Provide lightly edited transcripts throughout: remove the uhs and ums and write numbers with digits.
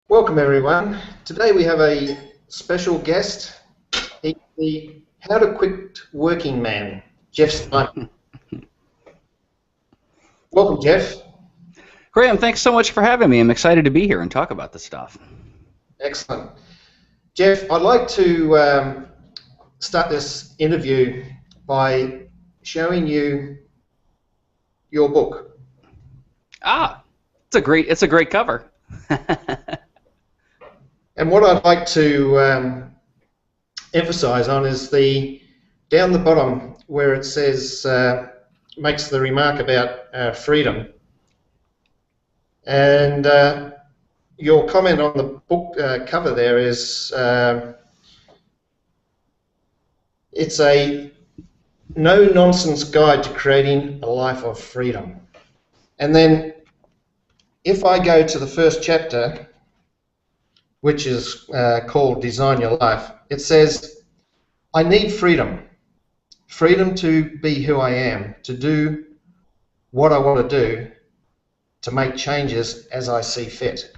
Welcome everyone. Today we have a special guest, the How to Quit Working Man, Jeff Steinmann. Welcome, Jeff. Graham, thanks so much for having me. I'm excited to be here and talk about this stuff. Excellent. Jeff, I'd like to start this interview by showing you your book. It's a great cover. And what I'd like to emphasize on is down the bottom where it says, makes the remark about freedom. And your comment on the book cover there is, it's a no-nonsense guide to creating a life of freedom. And then if I go to the first chapter, which is called Design Your Life, it says, I need freedom. Freedom to be who I am, to do what I want to do, to make changes as I see fit.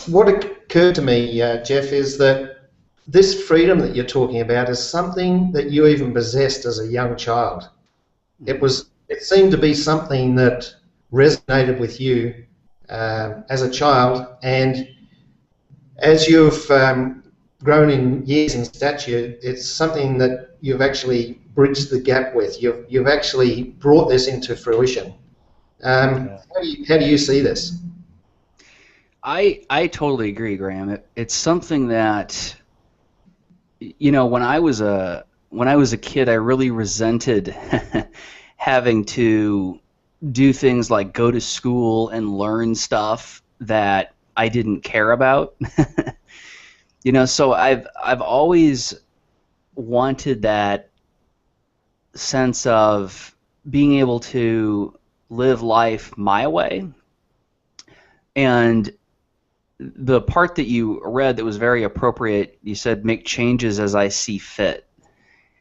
What occurred to me, Jeff, is that this freedom that you're talking about is something that you even possessed as a young child. It seemed to be something that resonated with you as a child, and as you've grown in years in stature, it's something that you've actually bridged the gap with. You've actually brought this into fruition. How do you see this? I totally agree, Graham. It's something that, you know, when I was a kid, I really resented having to do things like go to school and learn stuff that I didn't care about. You know, so I've always wanted that sense of being able to live life my way. And the part that you read that was very appropriate, you said make changes as I see fit.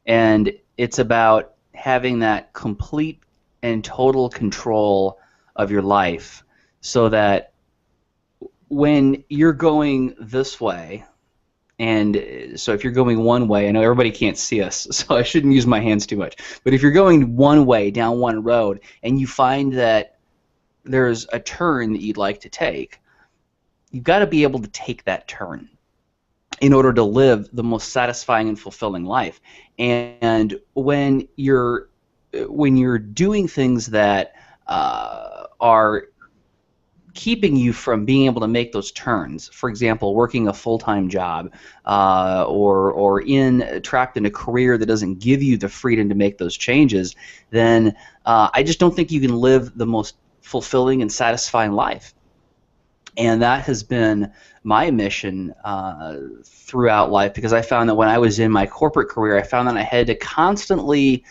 And it's about having that complete and total control of your life, so that when you're going this way, and so if you're going one way, I know everybody can't see us, so I shouldn't use my hands too much, but if you're going one way down one road and you find that there's a turn that you'd like to take, you've got to be able to take that turn in order to live the most satisfying and fulfilling life. And when you're doing things that are keeping you from being able to make those turns, for example, working a full-time job, or trapped in a career that doesn't give you the freedom to make those changes, then I just don't think you can live the most fulfilling and satisfying life. And that has been my mission throughout life, because I found that when I was in my corporate career, I found that I had to constantly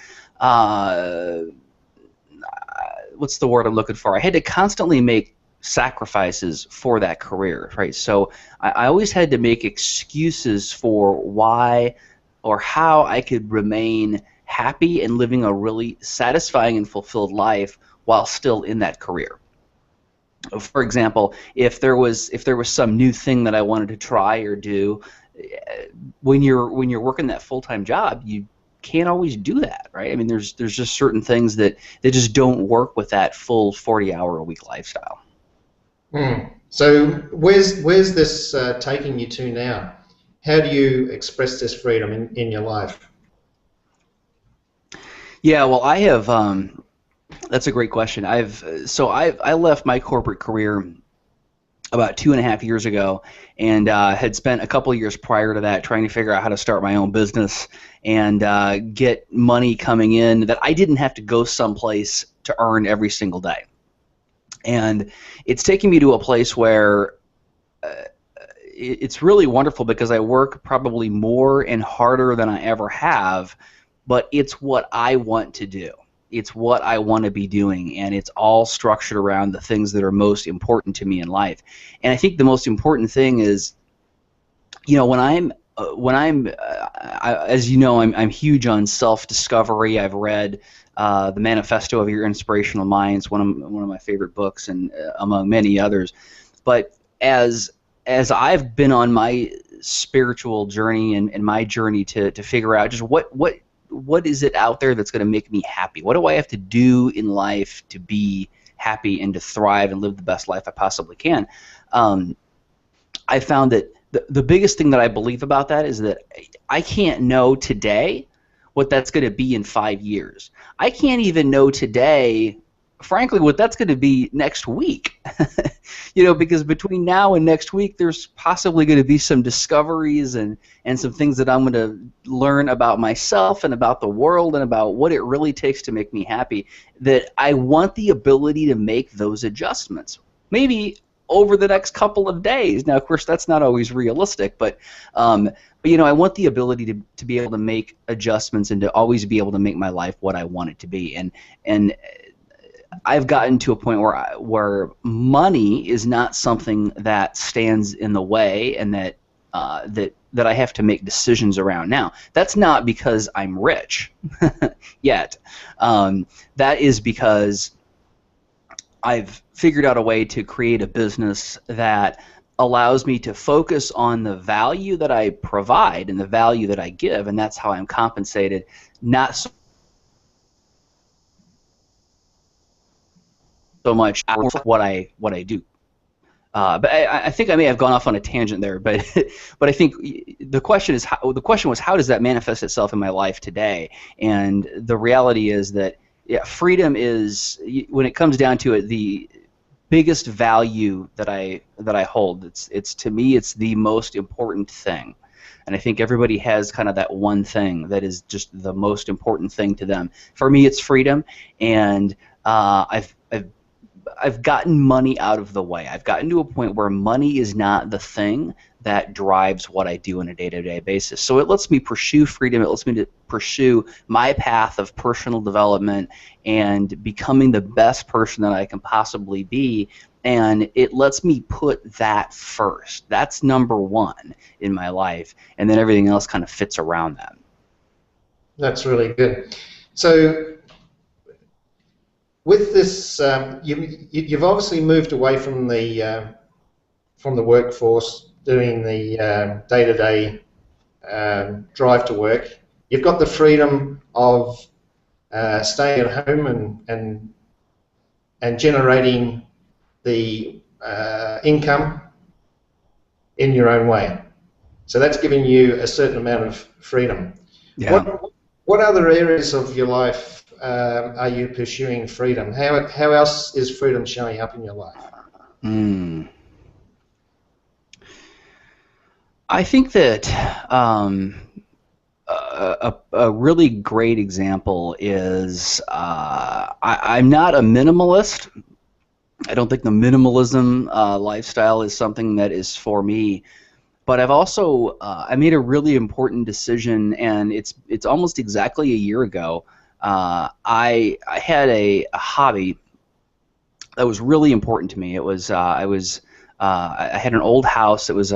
what's the word I'm looking for? I had to constantly make sacrifices for that career, right? So I always had to make excuses for why or how I could remain happy and living a really satisfying and fulfilled life while still in that career. For example, if there was some new thing that I wanted to try or do, when you're working that full-time job, you can't always do that, right? I mean, there's just certain things that just don't work with that full 40-hour-a-week lifestyle. So where's this taking you to now? How do you express this freedom in your life? Yeah, well, I have. That's a great question. I left my corporate career about 2.5 years ago, and had spent a couple of years prior to that trying to figure out how to start my own business and get money coming in that I didn't have to go someplace to earn every single day. And it's taken me to a place where it's really wonderful, because I work probably more and harder than I ever have, but it's what I want to do. It's what I want to be doing, and it's all structured around the things that are most important to me in life. And I think the most important thing is, you know, as you know, I'm huge on self-discovery. I've read the Manifesto of Your Inspirational Minds, one of my favorite books, and among many others. But as I've been on my spiritual journey and my journey to figure out just what is it out there that's going to make me happy? What do I have to do in life to be happy and to thrive and live the best life I possibly can? I found that the biggest thing that I believe about that is that I can't know today what that's going to be in 5 years. I can't even know today, frankly, what that's going to be next week. Because between now and next week, there's possibly going to be some discoveries and some things that I'm going to learn about myself and about the world and about what it really takes to make me happy, that I want the ability to make those adjustments. Maybe over the next couple of days. Now, of course, that's not always realistic, but I want the ability to be able to make adjustments and to always be able to make my life what I want it to be. And I've gotten to a point where money is not something that stands in the way and that I have to make decisions around. Now, that's not because I'm rich yet. That is because I've figured out a way to create a business that allows me to focus on the value that I provide and the value that I give, and that's how I'm compensated, not so much what I do. But I think I may have gone off on a tangent there, but I think the question was how does that manifest itself in my life today? And the reality is that freedom is, when it comes down to it, the biggest value that I hold. It's to me, it's the most important thing. And I think everybody has kind of that one thing that is just the most important thing to them. For me, it's freedom, and I've gotten money out of the way. I've gotten to a point where money is not the thing that drives what I do on a day-to-day basis. So it lets me pursue freedom. It lets me to pursue my path of personal development and becoming the best person that I can possibly be. And it lets me put that first. That's number one in my life. And then everything else kind of fits around that. That's really good. So with this, you've obviously moved away from the workforce, doing the day-to-day drive to work. You've got the freedom of staying at home and generating the income in your own way. So that's giving you a certain amount of freedom. Yeah. What other areas of your life are you pursuing freedom? How else is freedom showing up in your life? I think that a really great example is I'm not a minimalist. I don't think the minimalism lifestyle is something that is for me. But I've also I made a really important decision, and it's almost exactly a year ago. I had a hobby that was really important to me. It was I had an old house. It was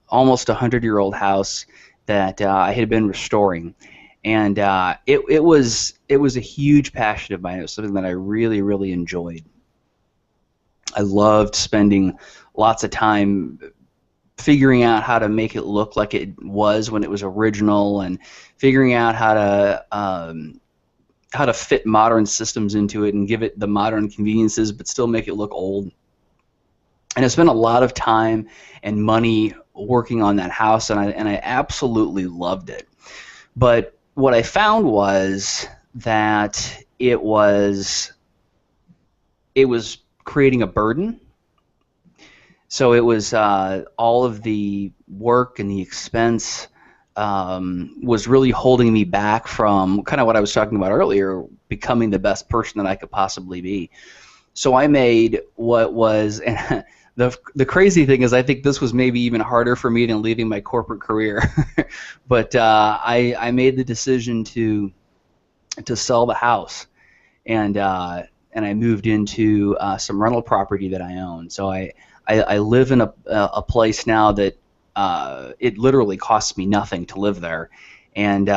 almost 100-year-old house that I had been restoring, and it was a huge passion of mine. It was something that I really, really enjoyed. I loved spending lots of time figuring out how to make it look like it was when it was original, and figuring out how to fit modern systems into it and give it the modern conveniences but still make it look old. And I spent a lot of time and money working on that house, and I absolutely loved it. But what I found was that it was creating a burden. So it was all of the work and the expense was really holding me back from kind of what I was talking about earlier, becoming the best person that I could possibly be. So I made what was, and the crazy thing is I think this was maybe even harder for me than leaving my corporate career, but I made the decision to sell the house, and I moved into some rental property that I own. So I live in a place now that it literally costs me nothing to live there, and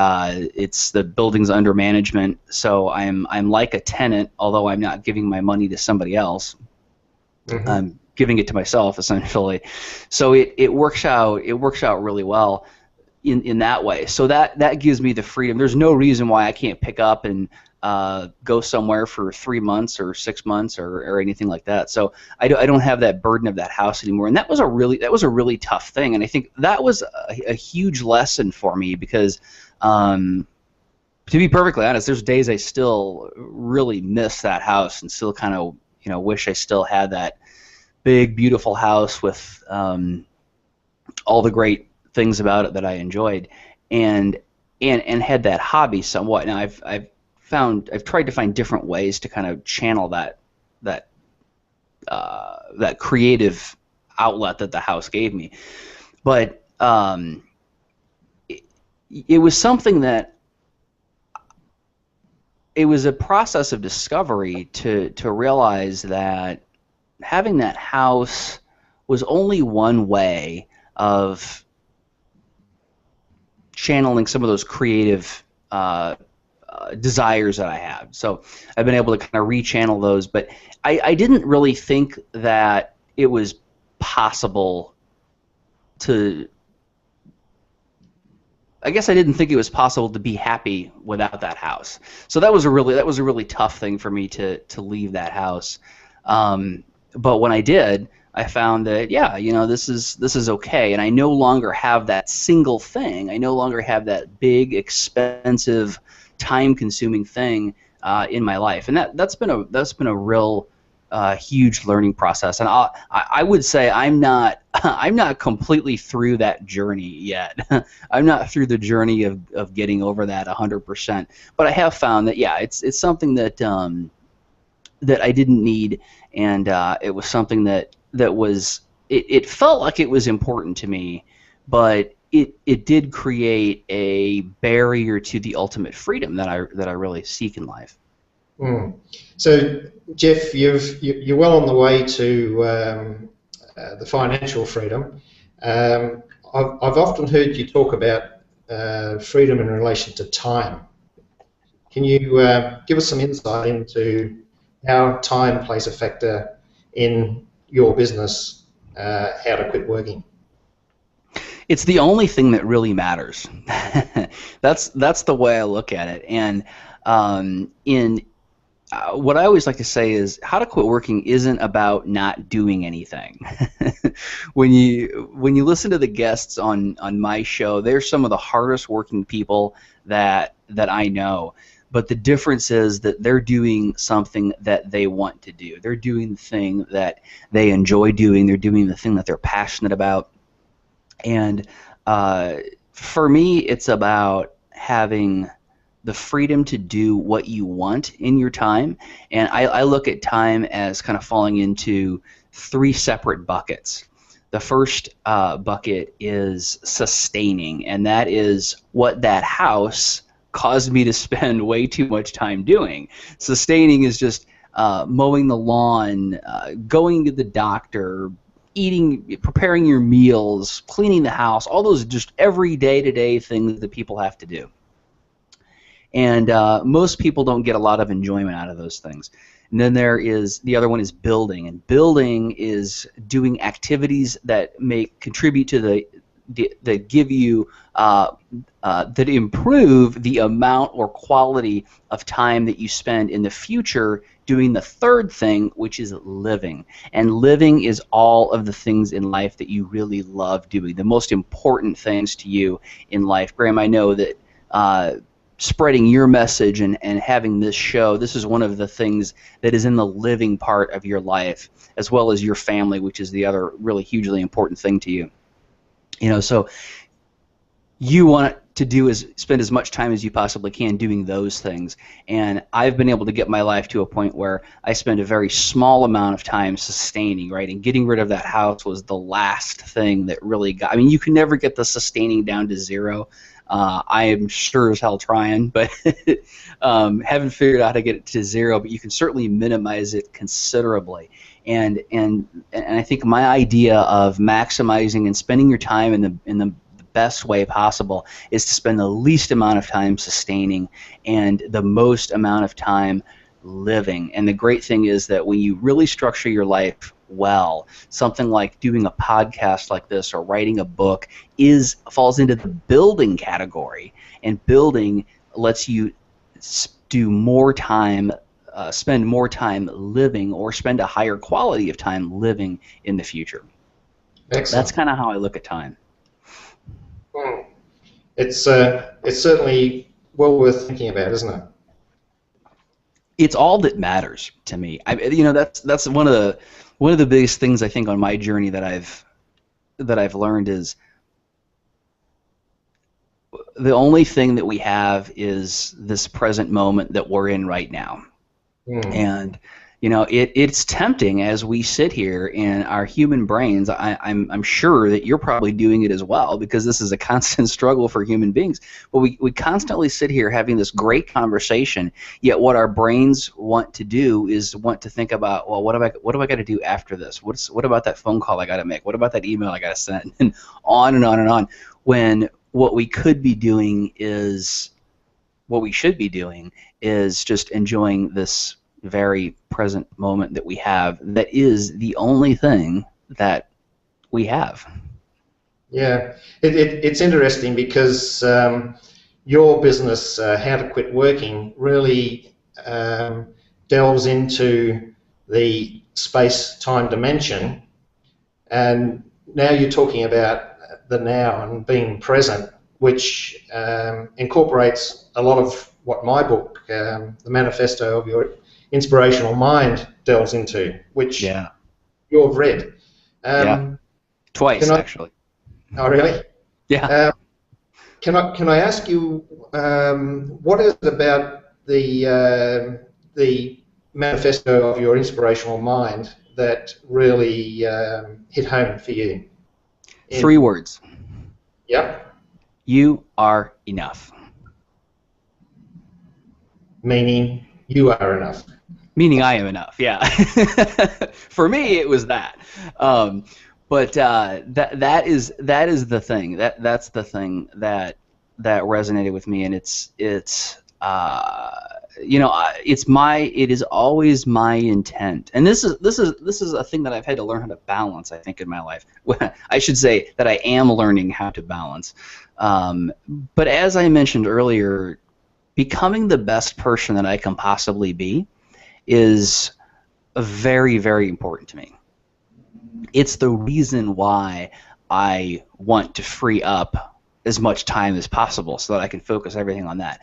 it's the building's under management. So I'm like a tenant, although I'm not giving my money to somebody else. Mm-hmm. I'm giving it to myself essentially. So it works out really well in that way. So that gives me the freedom. There's no reason why I can't pick up and go somewhere for 3 months or 6 months or anything like that. So I don't have that burden of that house anymore. And that was a really tough thing. And I think that was a huge lesson for me because to be perfectly honest, there's days I still really miss that house and still kind of wish I still had that big beautiful house with all the great things about it that I enjoyed, and had that hobby somewhat. Now I've tried to find different ways to kind of channel that creative outlet that the house gave me, but it was something that it was a process of discovery to realize that having that house was only one way of channeling some of those creative desires that I have. So I've been able to kind of rechannel those, but I didn't really think that it was possible to. I guess I didn't think it was possible to be happy without that house. So that was a really tough thing for me to leave that house. But when I did, I found that this is okay, and I no longer have that single thing. I no longer have that big, expensive, time-consuming thing in my life, and that's been a real huge learning process. And I would say I'm not completely through that journey yet. I'm not through the journey of getting over that 100%. But I have found that it's something that that I didn't need, and it was something that was it felt like it was important to me, but it did create a barrier to the ultimate freedom that I really seek in life. Mm. So, Jeff, you're well on the way to the financial freedom. I've often heard you talk about freedom in relation to time. Can you give us some insight into how time plays a factor in your business, how to quit working? It's the only thing that really matters. That's the way I look at it. And what I always like to say is how to quit working isn't about not doing anything. When you listen to the guests on my show, they're some of the hardest working people that I know. But the difference is that they're doing something that they want to do. They're doing the thing that they enjoy doing. They're doing the thing that they're passionate about. And for me, it's about having the freedom to do what you want in your time. And I look at time as kind of falling into 3 separate buckets. The first bucket is sustaining, and that is what that house caused me to spend way too much time doing. Sustaining is just mowing the lawn, going to the doctor, eating, preparing your meals, cleaning the house, all those just every day-to-day things that people have to do. And most people don't get a lot of enjoyment out of those things. And then there is the other one is building, and building is doing activities that contribute to that give you that improve the amount or quality of time that you spend in the future doing the third thing, which is living. And living is all of the things in life that you really love doing, the most important things to you in life. Graham, I know that spreading your message and having this show, this is one of the things that is in the living part of your life, as well as your family, which is the other really hugely important thing to you. So you want to do is spend as much time as you possibly can doing those things. And I've been able to get my life to a point where I spend a very small amount of time sustaining, right? And getting rid of that house was the last thing that really got. I mean, you can never get the sustaining down to 0. I am sure as hell trying, but haven't figured out how to get it to 0. But you can certainly minimize it considerably. And I think my idea of maximizing and spending your time in the best way possible is to spend the least amount of time sustaining and the most amount of time living. And the great thing is that when you really structure your life well. Something like doing a podcast like this or writing a book falls into the building category, and building lets you do more time, spend more time living, or spend a higher quality of time living in the future. Excellent. That's kind of how I look at time. It's certainly well worth thinking about, isn't it? It's all that matters to me. That's one of the biggest things I think on my journey that I've learned is the only thing that we have is this present moment that we're in right now. And it's tempting as we sit here in our human brains. I'm sure that you're probably doing it as well, because this is a constant struggle for human beings. But we constantly sit here having this great conversation, yet what our brains want to do is want to think about, well, what do I got to do after this? What about that phone call I got to make? What about that email I got to send? And on and on and on. When what we could be doing is, what we should be doing is just enjoying this very present moment that we have, that is the only thing that we have. Yeah, it's interesting because your business, How to Quit Working, really delves into the space-time dimension, and now you're talking about the now and being present, which incorporates a lot of what my book, The Manifesto of Your Inspirational Mind, delves into, which you've read. Twice, actually. Oh, really? Yeah. Can I ask you, what is it about the Manifesto of Your Inspirational Mind that really hit home for you? 3 words. Yep. You are enough. Meaning you are enough. Meaning I am enough, yeah. For me, it was that. But that is the thing. That's the thing that resonated with me, and it is always my intent. And this is a thing that I've had to learn how to balance, I think, in my life. I should say that I am learning how to balance. But as I mentioned earlier, becoming the best person that I can possibly be is very, very important to me. It's the reason why I want to free up as much time as possible so that I can focus everything on that.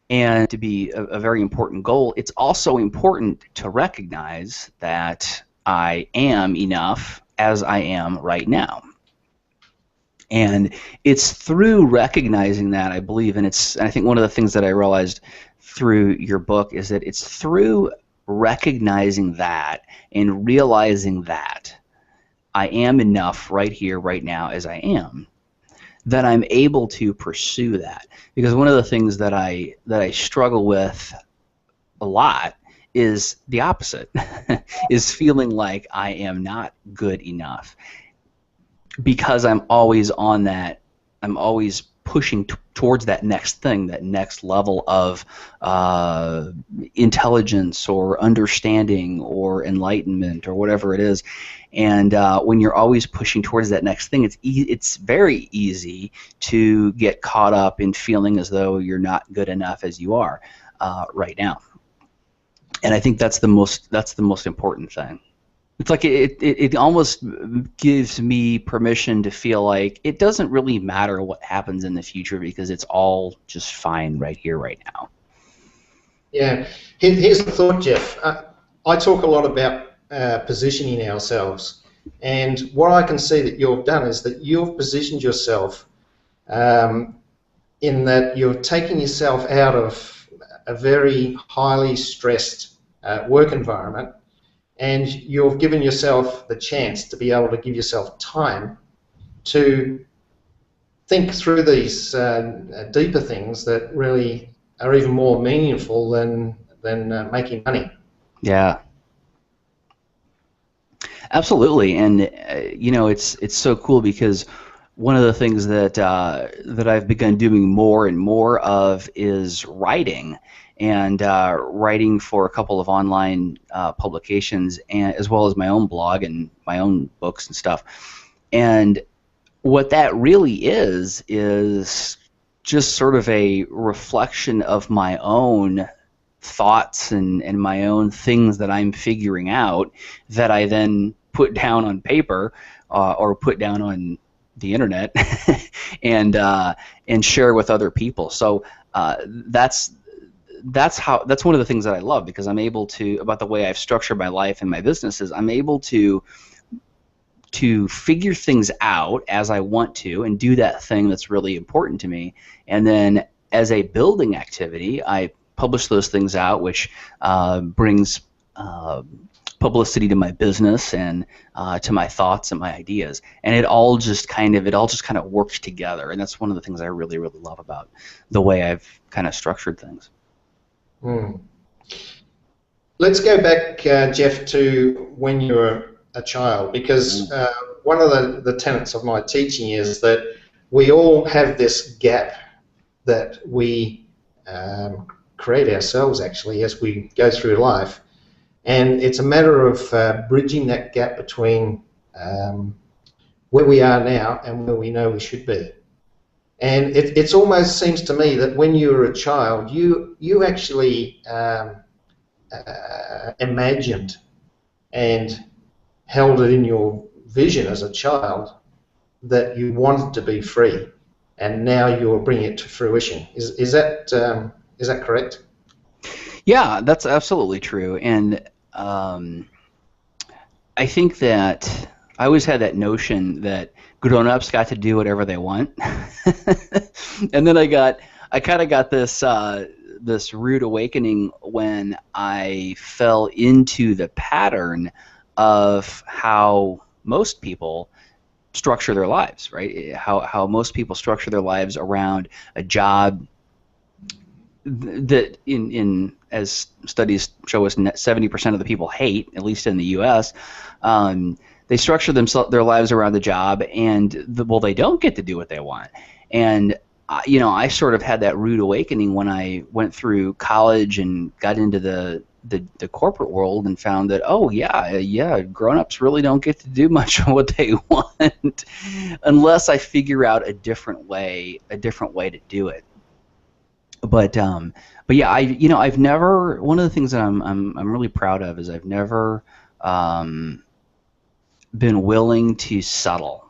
And to be a very important goal, it's also important to recognize that I am enough as I am right now. And it's through recognizing that, I believe, and I think one of the things that I realized through your book is that it's through recognizing that and realizing that I am enough right here, right now, as I am, that I'm able to pursue that. Because one of the things that I struggle with a lot is the opposite, is feeling like I am not good enough. Because I'm always on that, I'm always pushing towards that next thing, that next level of intelligence or understanding or enlightenment or whatever it is. And when you're always pushing towards that next thing, it's very easy to get caught up in feeling as though you're not good enough as you are right now. And I think that's the most important thing. It's like it almost gives me permission to feel like it doesn't really matter what happens in the future because it's all just fine right here, right now. Yeah. Here's the thought, Jeff. I talk a lot about positioning ourselves, and what I can see that you've done is that you've positioned yourself in that you're taking yourself out of a very highly stressed work environment, and you've given yourself the chance to be able to give yourself time to think through these deeper things that really are even more meaningful than making money. Yeah, absolutely. And it's so cool because one of the things that I've begun doing more and more of is writing. and writing for a couple of online publications, and as well as my own blog and my own books and stuff. And what that really is just sort of a reflection of my own thoughts and my own things that I'm figuring out that I then put down on paper or put down on the internet and share with other people. So that's one of the things that I love, because I'm able to, about the way I've structured my life and my businesses, I'm able to figure things out as I want to and do that thing that's really important to me. And then as a building activity, I publish those things out, which brings publicity to my business and to my thoughts and my ideas. And it all just kind of works together. And that's one of the things I really, really love about the way I've kind of structured things. Let's go back, Jeff, to when you were a child, because one of the tenets of my teaching is that we all have this gap that we create ourselves, actually, as we go through life, and it's a matter of bridging that gap between where we are now and where we know we should be. And it almost seems to me that when you were a child, you actually imagined and held it in your vision as a child that you wanted to be free, and now you're bringing it to fruition. Is that correct? Yeah, that's absolutely true. And I think that I always had that notion that grown-ups got to do whatever they want. And then I kind of got this rude awakening when I fell into the pattern of how most people structure their lives, right? How most people structure their lives around a job that as studies show us 70% of the people hate, at least in the U.S. They structure their lives around the job, and they don't get to do what they want. And I sort of had that rude awakening when I went through college and got into the corporate world and found that, grown-ups really don't get to do much of what they want unless I figure out a different way to do it. But yeah, I've never, one of the things that I'm really proud of is I've never been willing to settle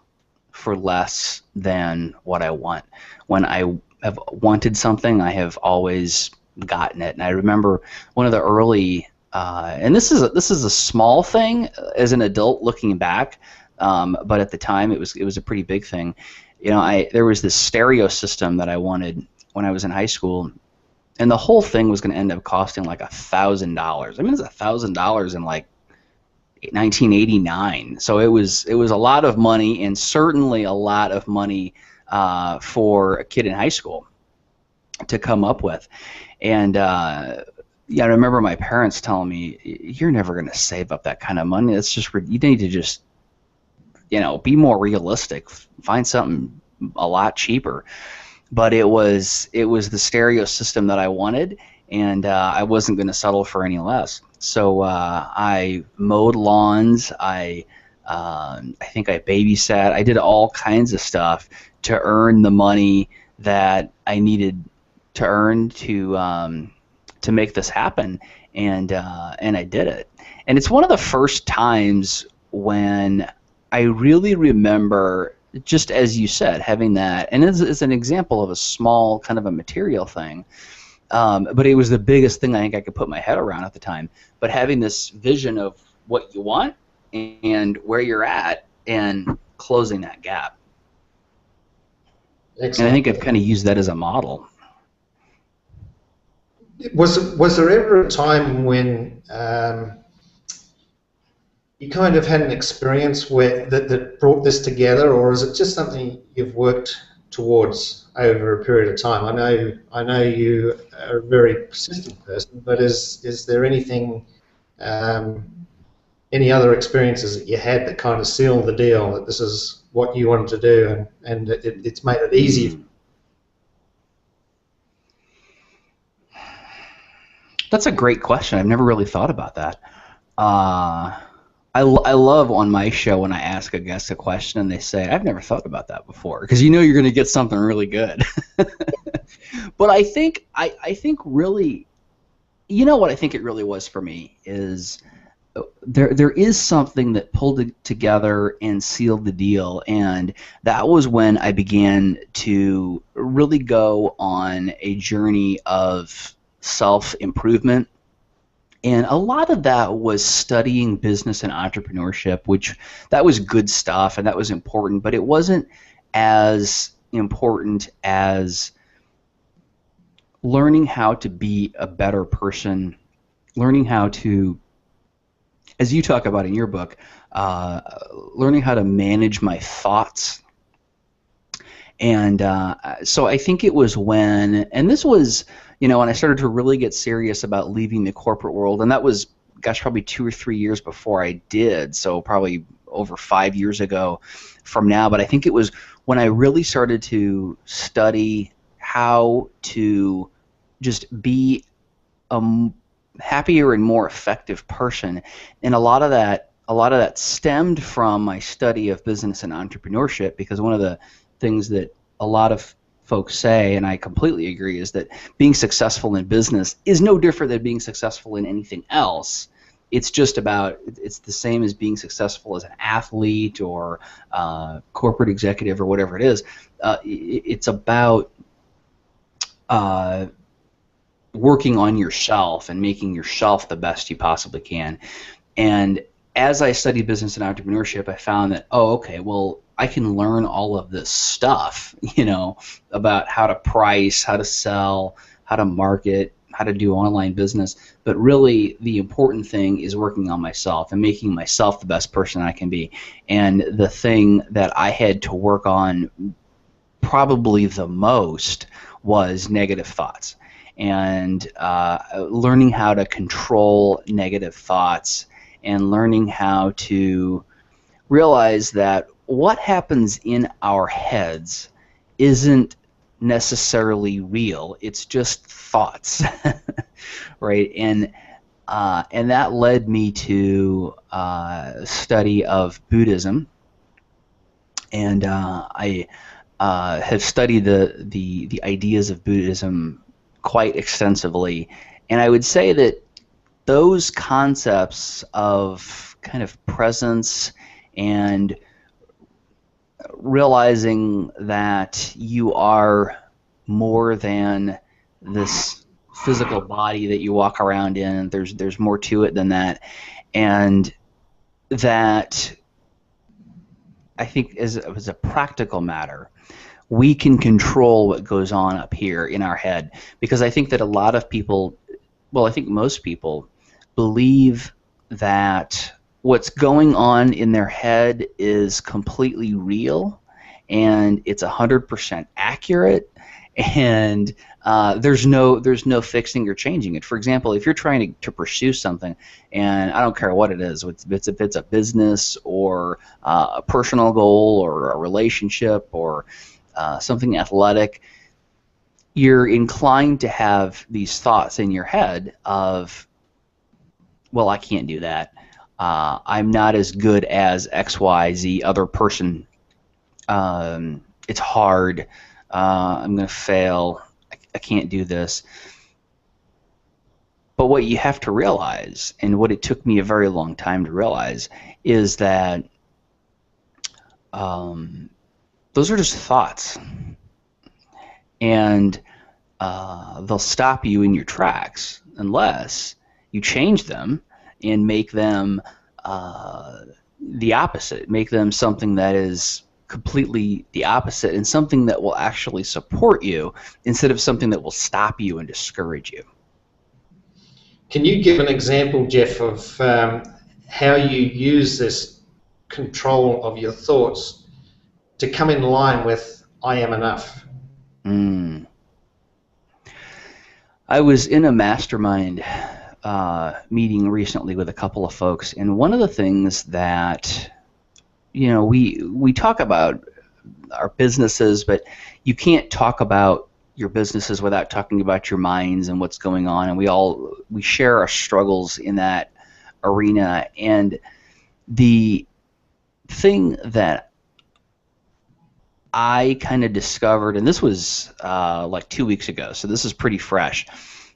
for less than what I want. When I have wanted something, I have always gotten it. And I remember one of the early, and this is a small thing as an adult looking back, but at the time it was a pretty big thing. There was this stereo system that I wanted when I was in high school, and the whole thing was going to end up costing like $1,000. I mean, it's $1,000 in like 1989. So it was a lot of money, and certainly a lot of money for a kid in high school to come up with. And I remember my parents telling me, "You're never going to save up that kind of money. It's just, you need to just, be more realistic. Find something a lot cheaper." But it was the stereo system that I wanted, and I wasn't going to settle for any less. So I mowed lawns. I think I babysat. I did all kinds of stuff to earn the money that I needed to earn to make this happen, and I did it. And it's one of the first times when I really remember, just as you said, having that, and it's an example of a small kind of a material thing, but it was the biggest thing I think I could put my head around at the time. But having this vision of what you want and where you're at and closing that gap. Excellent. And I think I've kind of used that as a model. Was there ever a time when you kind of had an experience where that brought this together, or is it just something you've worked towards over a period of time? I know you are a very persistent person, but is there anything, any other experiences that you had that kind of sealed the deal that this is what you wanted to do, and it's made it easy? That's a great question. I've never really thought about that. Uh, I love on my show when I ask a guest a question and they say, I've never thought about that before, because you know you're going to get something really good. But I think really, you know what I think it really was for me is there is something that pulled it together and sealed the deal, and that was when I began to really go on a journey of self-improvement. And a lot of that was studying business and entrepreneurship, which that was good stuff and that was important, but it wasn't as important as learning how to be a better person, learning how to, as you talk about in your book, uh, learning how to manage my thoughts. And so I think it was when, and this was, when I started to really get serious about leaving the corporate world, and that was, gosh, probably 2 or 3 years before I did, so probably over 5 years ago from now. But I think it was when I really started to study how to just be a happier and more effective person, and a lot of that stemmed from my study of business and entrepreneurship, because one of the things that a lot of folks say, and I completely agree, is that being successful in business is no different than being successful in anything else. It's the same as being successful as an athlete or corporate executive or whatever it is. It's about uh, working on yourself and making yourself the best you possibly can. And as I studied business and entrepreneurship, I found that, oh, okay, well, I can learn all of this stuff, about how to price, how to sell, how to market, how to do online business. But really, the important thing is working on myself and making myself the best person I can be. And the thing that I had to work on probably the most was negative thoughts, and learning how to control negative thoughts, and learning how to realize that what happens in our heads isn't necessarily real. It's just thoughts, right? And that led me to study of Buddhism, and I have studied the ideas of Buddhism quite extensively, and I would say that those concepts of kind of presence and realizing that you are more than this physical body that you walk around in, and there's more to it than that, and that I think as a practical matter, we can control what goes on up here in our head, because I think that a lot of people, well, I think most people believe that what's going on in their head is completely real and it's 100% accurate, and there's no fixing or changing it. For example, if you're trying to pursue something, and I don't care what it is, if it's a business or a personal goal or a relationship or something athletic, you're inclined to have these thoughts in your head of, well, I can't do that. I'm not as good as XYZ other person. It's hard. I'm going to fail. I can't do this. But what you have to realize, and what it took me a very long time to realize, is that those are just thoughts. And they'll stop you in your tracks unless you change them and make them the opposite, make them something that is completely the opposite, and something that will actually support you instead of something that will stop you and discourage you. Can you give an example, Jeff, of how you use this control of your thoughts to come in line with I am enough? I was in a mastermind meeting recently with a couple of folks, and one of the things that we talk about our businesses, but you can't talk about your businesses without talking about your minds and what's going on, and we share our struggles in that arena. And the thing that I kind of discovered, and this was like 2 weeks ago, so this is pretty fresh.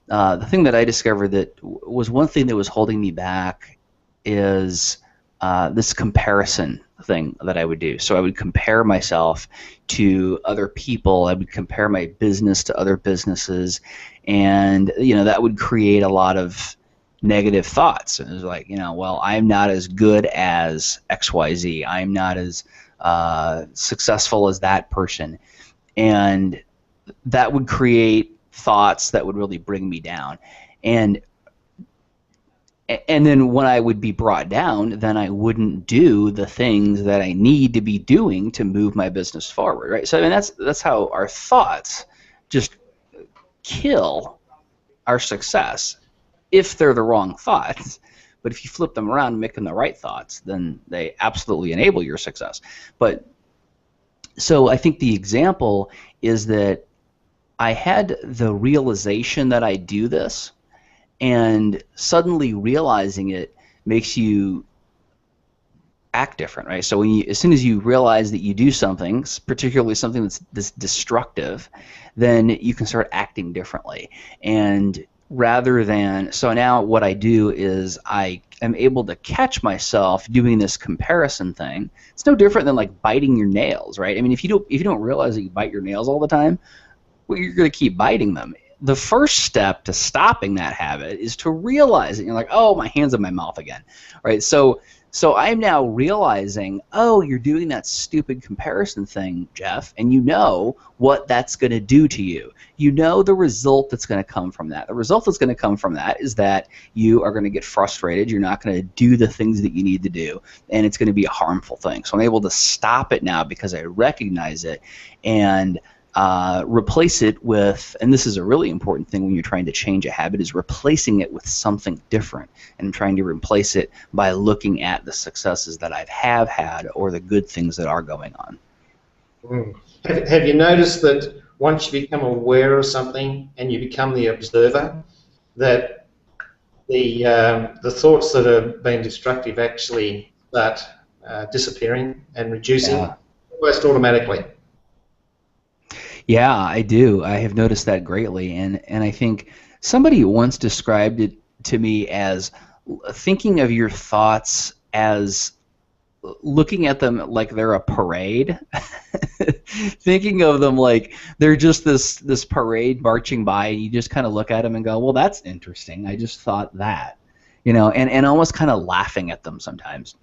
The thing that I discovered that was one thing that was holding me back is this comparison thing that I would do. So I would compare myself to other people. I would compare my business to other businesses, and that would create a lot of negative thoughts. It was like, well, I'm not as good as XYZ. I'm not as successful as that person, and that would create thoughts that would really bring me down. And then when I would be brought down, then I wouldn't do the things that I need to be doing to move my business forward, right? So I mean, that's how our thoughts just kill our success if they're the wrong thoughts. But if you flip them around and make them the right thoughts, then they absolutely enable your success. But so I think the example is that I had the realization that I do this, and suddenly realizing it makes you act different, right? So as soon as you realize that you do something, particularly something that's destructive, then you can start acting differently. And so now what I do is I am able to catch myself doing this comparison thing. It's no different than like biting your nails, right? I mean, if you don't realize that you bite your nails all the time, well, you're going to keep biting them. The first step to stopping that habit is to realize it. You're like, oh, my hand's in my mouth again, right? So I'm now realizing, oh, you're doing that stupid comparison thing, Jeff, and you know what that's going to do to you. You know the result that's going to come from that. The result that's going to come from that is that you are going to get frustrated. You're not going to do the things that you need to do, and it's going to be a harmful thing. So I'm able to stop it now because I recognize it and replace it with, and this is a really important thing when you're trying to change a habit, is replacing it with something different, and trying to replace it by looking at the successes that I have had or the good things that are going on. Have you noticed that once you become aware of something and you become the observer, that the thoughts that have been destructive actually start disappearing and reducing almost automatically? Yeah, I do. I have noticed that greatly, and I think somebody once described it to me as thinking of your thoughts as looking at them like they're a parade, thinking of them like they're just this parade marching by, and you just kind of look at them and go, well, that's interesting. I just thought that, and almost kind of laughing at them sometimes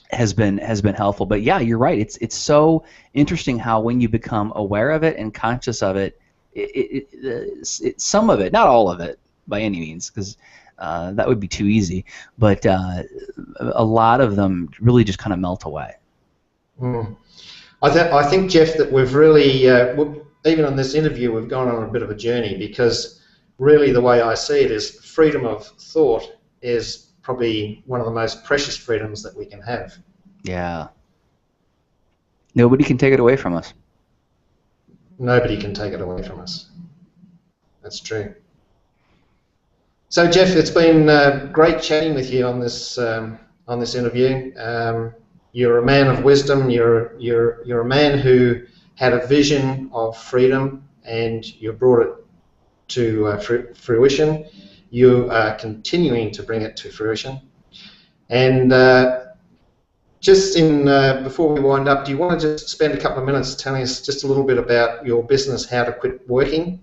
has been helpful. But yeah, you're right. It's so interesting how when you become aware of it and conscious of it, some of it, not all of it by any means, because that would be too easy, but a lot of them really just kind of melt away. I think, Jeff, that we've really, even on this interview, we've gone on a bit of a journey, because really the way I see it is freedom of thought is probably one of the most precious freedoms that we can have. Yeah. Nobody can take it away from us. Nobody can take it away from us. That's true. So, Jeff, it's been great chatting with you on this interview. You're a man of wisdom. You're a man who had a vision of freedom, and you brought it to fruition. You are continuing to bring it to fruition. And just before we wind up, do you want to just spend a couple of minutes telling us just a little bit about your business, How to Quit Working?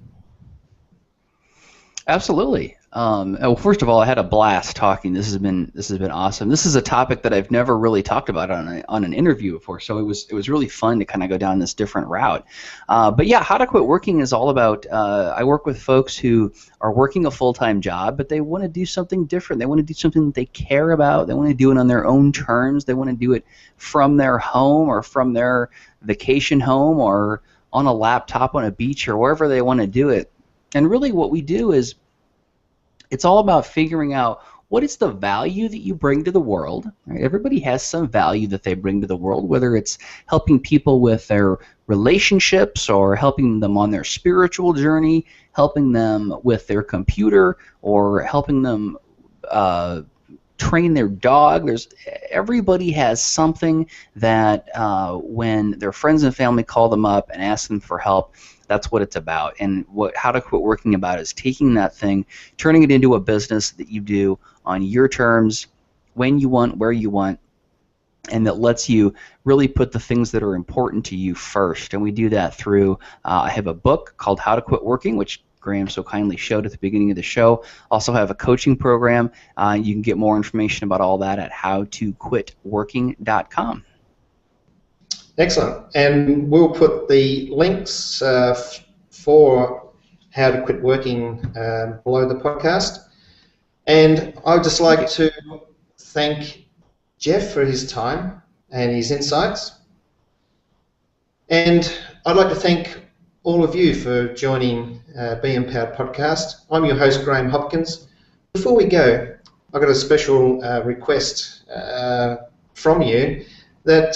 Absolutely. Well, first of all, I had a blast talking. This has been awesome. This is a topic that I've never really talked about on an interview before, so it was really fun to kind of go down this different route. But yeah, How to Quit Working is all about. I work with folks who are working a full-time job, but they want to do something different. They want to do something that they care about. They want to do it on their own terms. They want to do it from their home or from their vacation home or on a laptop on a beach or wherever they want to do it. And really what we do is it's all about figuring out what is the value that you bring to the world? Right? Everybody has some value that they bring to the world, whether it's helping people with their relationships or helping them on their spiritual journey, helping them with their computer, or helping them train their dog. Everybody has something that when their friends and family call them up and ask them for help, that's what it's about. And what How to Quit Working about is taking that thing, turning it into a business that you do on your terms, when you want, where you want, and that lets you really put the things that are important to you first. And we do that through, I have a book called How to Quit Working, which Graham so kindly showed at the beginning of the show. Also have a coaching program. You can get more information about all that at howtoquitworking.com. Excellent. And we'll put the links for How to Quit Working below the podcast. And I'd just like to thank Jeff for his time and his insights. And I'd like to thank all of you for joining Be Empowered podcast. I'm your host, Graham Hopkins. Before we go, I've got a special request from you that,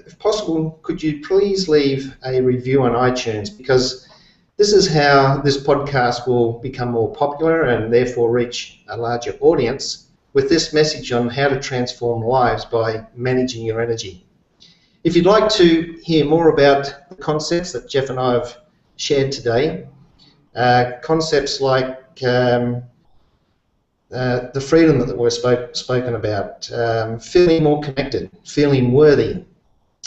if possible, could you please leave a review on iTunes, because this is how this podcast will become more popular and therefore reach a larger audience with this message on how to transform lives by managing your energy. If you'd like to hear more about the concepts that Jeff and I have shared today, concepts like the freedom that we're spoken about, feeling more connected, feeling worthy,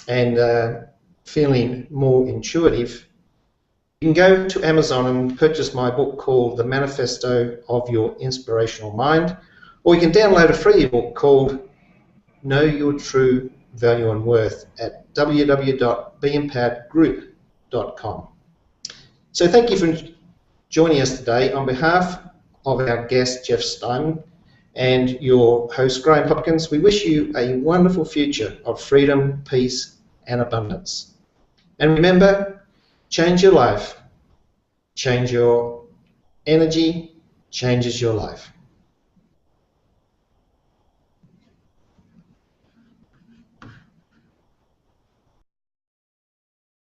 and feeling more intuitive, you can go to Amazon and purchase my book called The Manifesto of Your Inspirational Mind, or you can download a free ebook called Know Your True Value and Worth at www.beempoweredgroup.com. So thank you for joining us today. On behalf of our guest, Jeff Steinmann, and your host, Graham Hopkins, we wish you a wonderful future of freedom, peace, and abundance. And remember, change your life. Change your energy changes your life.